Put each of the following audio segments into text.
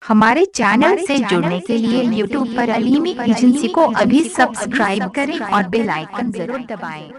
हमारे चैनल से जुड़ने के लिए YouTube पर अलीमी एजेंसी को अभी सब्सक्राइब करें और बेल आइकन जरूर दबाएं।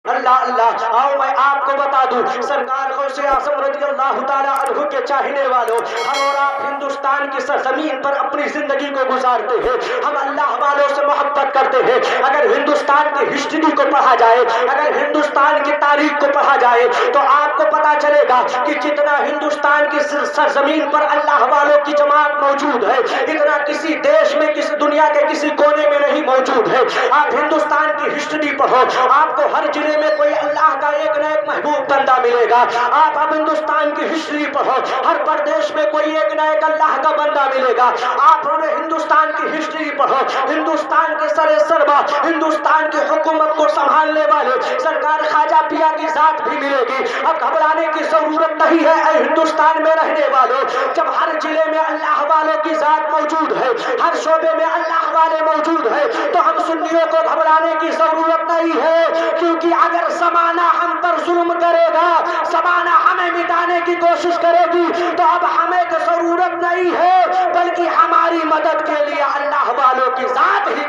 अल्लाह अल्लाह। आओ मैं आपको बता दूं, सरकार गौसे आज़म रज़ियल्लाहु ताला अन्हु के चाहने वालों, हम और आप हिंदुस्तान की सरजमीन पर अपनी जिंदगी को गुजारते हैं। हम अल्लाह वालों से मोहब्बत करते हैं। अगर हिंदुस्तान की हिस्ट्री को पढ़ा जाए, अगर हिंदुस्तान की तारीख को पढ़ा जाए, तो आपको पता चलेगा कि जितना हिंदुस्तान की सरजमीन पर अल्लाह वालों की जमात मौजूद है, इतना किसी देश में, किसी दुनिया के किसी कोने में नहीं मौजूद है। आप हिंदुस्तान की हिस्ट्री पढ़ो, आपको हर जिले में कोई अल्लाह का एक न एक महबूब बंदा मिलेगा। आप अब हिंदुस्तान की हिस्ट्री पढ़ो, हर प्रदेश में कोई एक न एक अल्लाह का बंदा मिलेगा। आप हिंदुस्तान की हिस्ट्री पढ़ो, हिंदुस्तान के सरे सरवा, हिंदुस्तान की हुकूमत को संभालने वाले सरकार ख्वाजा पिया की जात भी मिलेगी। अब घबराने की जरूरत नहीं है ऐ हिंदुस्तान में रहने वालों। जब हर जिले में अल्लाह वालों की जात मौजूद है, हर शोबे में अल्लाह वाले मौजूद है, तो हम सुन्नियों को घबराने की जरूरत नहीं है। क्योंकि अगर ज़माना हम पर जुल्म करेगा, ज़माना हमें मिटाने की कोशिश करेगी, तो अब हमें तो जरूरत नहीं है, बल्कि हमारी मदद के लिए अल्लाह वालों की जात ही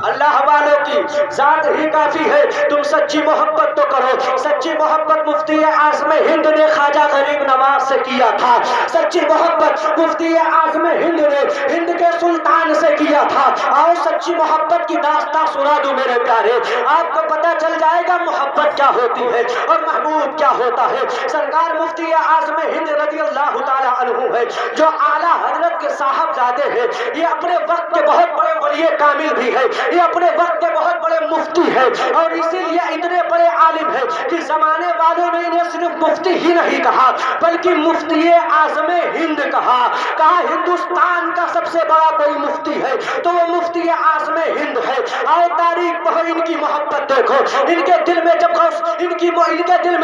अल्लाह वालों की जात ही काफी है। तुम सच्ची मोहब्बत तो करो। सच्ची मोहब्बत मुफ्ती आज़म हिंद ने ख्वाजा गरीब नवाज से किया था। सच्ची मोहब्बत मुफ्ती आज़म हिंद ने हिंद के सुल्तान से किया था। आओ सच्ची मोहब्बत की दास्तां सुना दूं मेरे प्यारे, आपको पता चल जाएगा मोहब्बत क्या होती है और महबूब क्या होता है। सरकार मुफ्ती आज़म हिंद रज़ियल्लाहु ताला अन्हु है, जो आला हजरत के साहबजादे हैं। ये अपने वक्त के बहुत बड़े वली कामिल भी है, ये अपने वक्त के बहुत बड़े मुफ्ती है, और इसीलिए इतने बड़े आलिम है कि जमाने वालों ने इन्हें सिर्फ मुफ्ती ही नहीं कहा, बल्कि मुफ्ती आज़म हिंद कहा हिंदुस्तान का सबसे बड़ा कोई मुफ्ती है तो वो मुफ्ती आज़म हिंद है। आओ तारीख पढ़ो, इनकी मोहब्बत देखो, इनके दिल में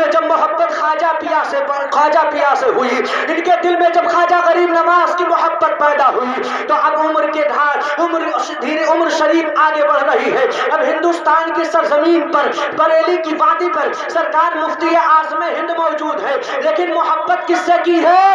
जब मोहब्बत ख्वाजा पिया से हुई, इनके दिल में जब ख्वाजा गरीब नवाज की मोहब्बत पैदा हुई, तो अब उम्र शरीफ आगे बढ़ रही है। अब हिंदुस्तान की सरजमीन पर, बरेली की वादी पर सरकार मुफ्ती आज़म हिंद मौजूद है। लेकिन मोहब्बत किससे की है?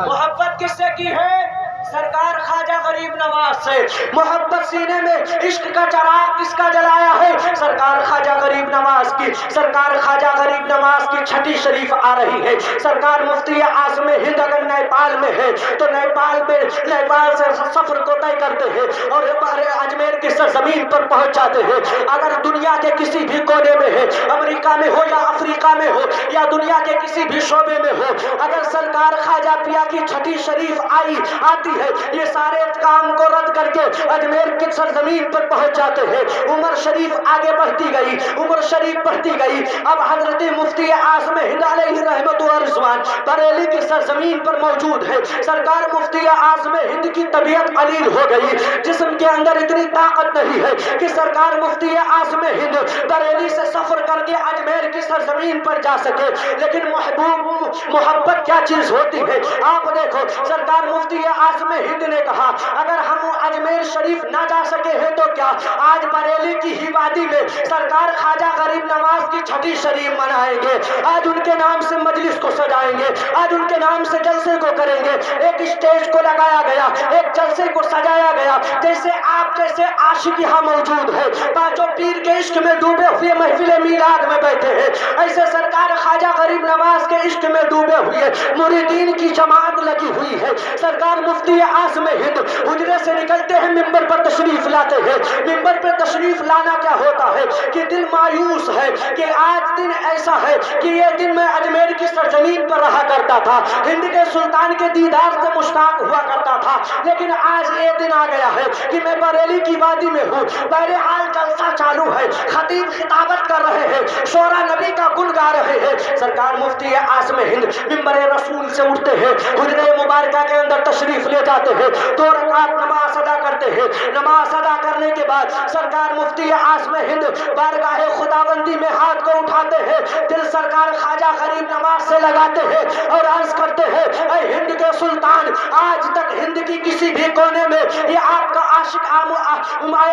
मोहब्बत किससे की है? सरकार ख्वाजा गरीब नवाज से। मोहब्बत सीने में इश्क का चराग किसका जलाया है? सरकार ख्वाजा गरीब नवाज की। सरकार ख्वाजा गरीब नवाज की छठी शरीफ आ रही है। सरकार मुफ्ती आज़म हिंद अगर नेपाल में है, तो नेपाल से सफर को तय करते हैं और अजमेर की सरजमीन पर पहुंच जाते हैं। अगर दुनिया के किसी भी कोने में है, अमेरिका में हो या अफ्रीका में हो या दुनिया के किसी भी शोबे में हो, अगर सरकार ख्वाजा पिया की छठी शरीफ आती है, ये सारे काम को रद्द करके अजमेर की सरजमीन पर पहुंच जाते हैं। उमर शरीफ आगे बढ़ती गई, उमर शरीफ बढ़ती गई। अब हजरत मुफ्ती आज़म हिंद अलैहि रहमत व रिज़वान बरेली की सरजमीन पर मौजूद है। सरकार मुफ्ती आज़म हिंद की तबीयत अलील हो गई, जिस्म के अंदर इतनी ताकत नहीं है कि सरकार मुफ्ती आज़म हिंद बरेली से सफर करके अजमेर की सरजमीन पर जा सके। लेकिन मोहब्बत क्या चीज होती है आप देखो। सरकार मुफ्ती आज़म हिंद ने कहा अगर हम अजमेर शरीफ ना जा सके हैं तो क्या, आज बरेली की ही वादी में सरकार ख्वाजा गरीब नवाज की छठी शरीफ मनाएंगे। आज उनके नाम से मजलिस को सजाएंगे, आज उनके नाम से जलसे को करेंगे। एक स्टेज को लगाया गया, एक जलसे को सजाया गया, जैसे आप जैसे आशिक यहाँ मौजूद है, पांचों पीर के इश्क में डूबे हुए महफिल मीलाद में बैठे हैं। ऐसे सरकार ख्वाजा गरीब नवाज के इश्क में डूबे हुए मुरीदीन की जमात लगी हुई है। सरकार मुफ्ती आज़म हिंद हुजरे से निकलते हैं, मिंबर पर तशरीफ लाते हैं। मिंबर पर तशरीफ लाना क्या होता है कि दिल मायूस है कि आज दिन ऐसा है कि ये दिन मैं अजमेर की सरजमीन पर रहा करता था, हिंद के सुल्तान के दीदार से मुश्ताक हुआ करता था, लेकिन आज ये दिन आ गया है कि मैं बरेली की वादी में हूँ। बहरहाल जलसा चालू है, खतीब खिताबत कर रहे हैं, शोरा नबी का गुण गा रहे हैं। सरकार मुफ्ती आज़म हिंद मिंबर रसूल से उठते हैं, हुजरे मुबारका के अंदर तशरीफ ले जाते हैं, 2 रकात नमाज अदा करते हैं। नमाज अदा करने के बाद सरकार मुफ्ती आज़म हिंद बारगाह खुदाबंदी में हाथ को उठाते हैं, दिल सरकार ख्वाजा गरीब नवाज से लगाते हैं और अर्ज करते हैं ऐ हिंद کے سلطان آج تک ہند کی کسی بھی کونے میں یہ آپ کا عاشق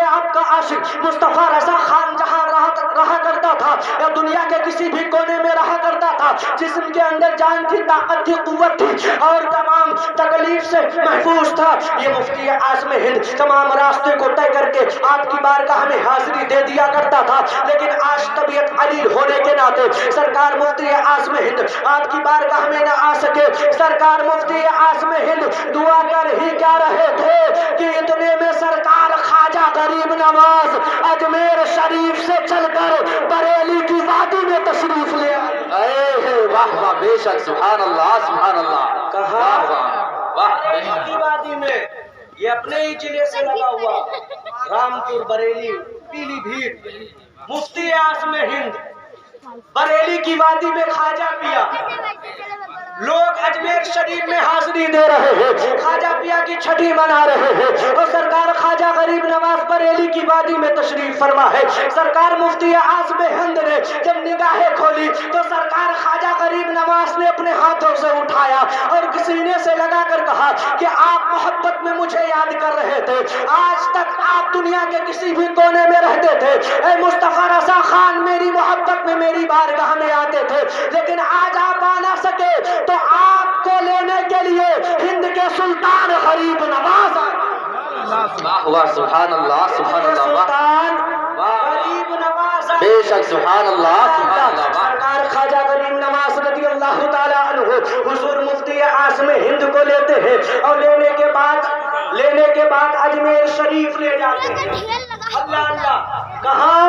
آپ کا عاشق مصطفیٰ رضا خان جہاں رہا کرتا تھا یا دنیا کے کسی بھی کونے میں رہا کرتا تھا، جسم کے اندر جان کی طاقت تھی، قوت تھی اور تمام تکلیف سے محفوظ تھا، یہ مفتی اعظم ہند تمام راستے کو طے کر کے آپ کی بارگاہ میں حاضری دے دیا کرتا تھا، لیکن آج طبیعت علیل ہونے کے ناطے سرکار مفتی اعظم ہند آپ کی بارگاہ میں نہ آ سکے۔ سرکار مفتی اعظم ہند دعا کر ہی کیا رہے تھے کہ اتنے میں سرکار خواجہ غریب نواز اجمیر شریف سے چل کر بریلی کی وادی میں تشریف لے آئے۔ واہ واہ، بے شک، سبحان اللہ سبحان اللہ۔ کہا واہ بریلی کی وادی میں، یہ اپنے ہی ضلع سے لگا ہوا رامپور بریلی پیلی بھیت، مفتی اعظم ہند بریلی کی وادی میں خواجہ پیا، لوگ اجمیر شریف میں حاضری دے رہے ہیں، خواجہ پیا کی چھٹی منا رہے ہیں اور سرکار خواجہ غریب نواز بریلی کی وادی میں تشریف فرما ہے۔ سرکار مفتی اعظم ہند نے جب نگاہیں کھولی تو سرکار خواجہ غریب نواز نے اپنے ہاتھوں سے اٹھایا اور سینے سے لگا کر کہا کہ آپ محبت میں مجھے یاد کر رہے تھے، آج تک آپ دنیا کے کسی بھی کونے میں رہتے تھے، اے مصطفیٰ رضا خان میری محبت میں میری بارگاہ میں آتے تھے، لیکن آج آپ آ نہ سکے تو آپ کو لینے کے لیے ہند کے سلطان غریب نواز آئے۔ واہ، سبحان اللہ سبحان اللہ، سلطان غریب نواز آئے، بے شک، سبحان اللہ سبحان اللہ۔ سرکار خواجہ غریب نواز رضی اللہ تعالیٰ عنہ حضور مفتی اعظم ہند کو لیتے ہیں اور لینے کے بعد اجمیر شریف لے جاتے ہیں۔ اللہ اللہ، کہاں؟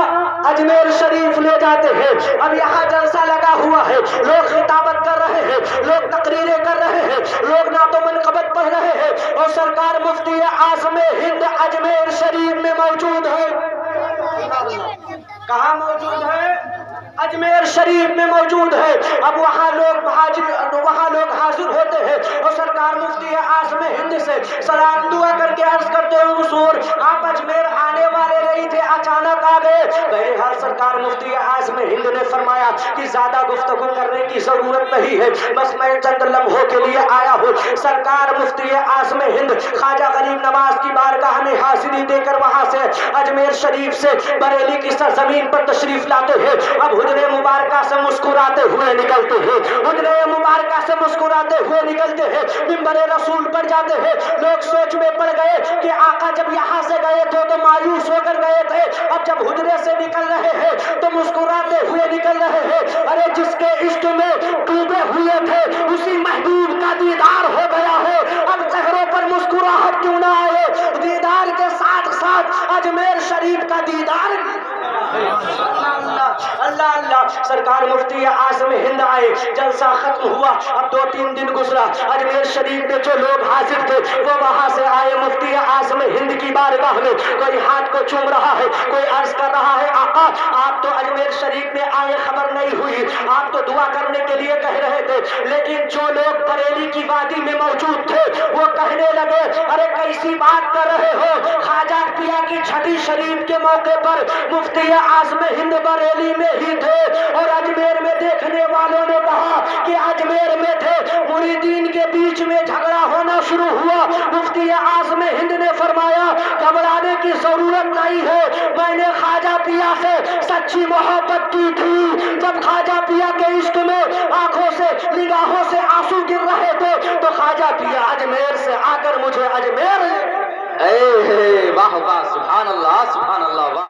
اجمیر شریف لے جاتے ہیں۔ اب یہاں جلسہ لگا ہوا ہے، لوگ خطابت کر رہے ہیں، لوگ تقریریں کر رہے ہیں، لوگ نعت و منقبت پڑھ رہے ہیں اور سرکار مفتی اعظم ہند اجمیر شریف میں موجود ہے۔ کہاں موجود ہے؟ اجمیر شریف میں موجود ہے۔ اب وہاں لوگ حاضر ہوتے ہیں اور سرکار مفتی اعظم ہند سے سلام دعا کر کے عرض کرتے ہیں حضور آپ اجمیر آنے والے نہیں تھے، اچانک آ گئے۔ بہرحال سرکار مفتی اعظم ہند نے فرمایا کہ زیادہ گفتگو کرنے کی ضرورت نہیں ہے، بس میں چند لمحوں کے لیے آیا ہوں۔ سرکار مفتی اعظم ہند خواجہ غریب نواز کی بارگاہ میں حاضری دے کر وہاں سے اجمیر شریف سے بریلی کی سرزمین پر تشریف لاتے ہیں۔ اب حجرے مبارکہ سے مسکراتے ہوئے نکلتے ہیں، حجرے مبارکہ سے مسکراتے ہوئے نکلتے ہیں، منبر رسول پر جاتے ہیں۔ لوگ سوچ میں پڑ گئے کہ آقا جب یہاں سے گئے تھے تو مایوس ہو کر گئے تھے، اب جب حجرے سے نکل رہے ہیں تو مسکراتے ہوئے نکل رہے ہیں۔ ارے جس کے عشق میں ڈوبے ہوئے تھے اسی محبوب کا دیدار ہو گیا ہے، اب چہروں پر مسکراہٹ کیوں نہ آئے؟ دیدار کے ساتھ ساتھ اجمیر شریف کا دیدار۔ اللہ اللہ، سرکار مفتی اعظم ہند آئے، جلسہ ختم ہوا، اب 2-3 دن گزرا، اجمیر شریف میں جو لوگ حاضر تھے وہ وہاں سے آئے مفتی اعظم ہند کی بارگاہ میں، کوئی ہاتھ کو چوم رہا ہے، کوئی عرض کر رہا ہے آقا آپ تو اجمیر شریف میں آئے خبر نہیں ہوئی، آپ تو دعا کرنے کے لیے کہہ رہے تھے، لیکن جو لوگ بریلی کی وادی میں موجود تھے وہ کہنے لگے ارے کیسی بات کر رہے ہو، خواجہ پیا کی چھٹی شریف کے موقع پر مفتی اعظم ہند بریلی میں ہی تھے اور اجمیر میں دیکھنے والوں نے کہا کہ اجمیر میں تھے، مریدین کے بیچ میں جھگڑا ہونا شروع ہوا۔ مفتی اعظم ہند نے فرمایا گھبرانے کی ضرورت نہیں ہے، میں نے خواجہ پیا سے سچی محبت کی تھی، جب خواجہ پیا کے عشق میں آنکھوں سے نگاہوں سے آنسو گر رہے تھے تو خواجہ پیا اجمیر سے آ کر مجھے اجمیر واہ واہ، سبحان اللہ سبحان اللہ، واہ۔